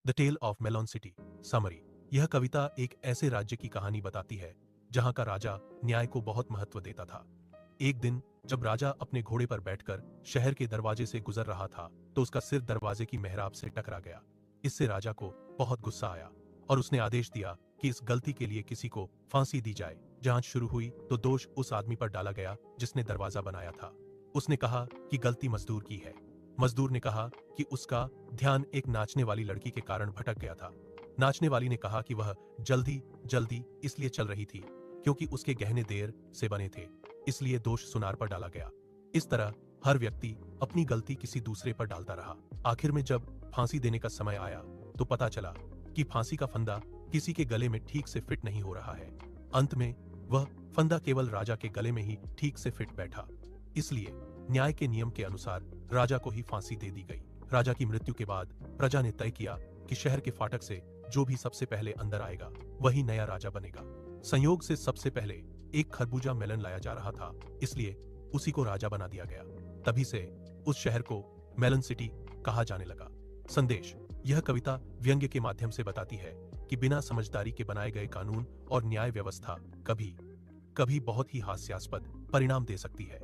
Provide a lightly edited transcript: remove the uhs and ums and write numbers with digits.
The tale of Melon City. Summary. यह कविता एक ऐसे राज्य की कहानी बताती है जहां का राजा न्याय को बहुत महत्व देता था। एक दिन जब राजा अपने घोड़े पर बैठकर शहर के दरवाजे से गुजर रहा था तो उसका सिर दरवाजे की मेहराब से टकरा गया। इससे राजा को बहुत गुस्सा आया और उसने आदेश दिया कि इस गलती के लिए किसी को फांसी दी जाए। जांच शुरू हुई तो दोष उस आदमी पर डाला गया जिसने दरवाजा बनाया था। उसने कहा कि गलती मजदूर की है। मजदूर ने कहा कि उसका ध्यान एक नाचने वाली लड़की के कारण भटक गया था। नाचने वाली ने कहा कि वह जल्दी जल्दी इसलिए चल रही थी क्योंकि उसके गहने देर से बने थे, इसलिए दोष सुनार पर डाला गया। इस तरह हर व्यक्ति अपनी गलती किसी दूसरे पर डालता रहा। आखिर में जब फांसी देने का समय आया तो पता चला कि फांसी का फंदा किसी के गले में ठीक से फिट नहीं हो रहा है। अंत में वह फंदा केवल राजा के गले में ही ठीक से फिट बैठा। इसलिए न्याय के नियम के अनुसार राजा को ही फांसी दे दी गई। राजा की मृत्यु के बाद प्रजा ने तय किया कि शहर के फाटक से जो भी सबसे पहले अंदर आएगा वही नया राजा बनेगा। संयोग से सबसे पहले एक खरबूजा मेलन लाया जा रहा था, इसलिए उसी को राजा बना दिया गया। तभी से उस शहर को मेलन सिटी कहा जाने लगा। संदेश। यह कविता व्यंग्य के माध्यम से बताती है कि बिना समझदारी के बनाए गए कानून और न्याय व्यवस्था कभी कभी बहुत ही हास्यास्पद परिणाम दे सकती है।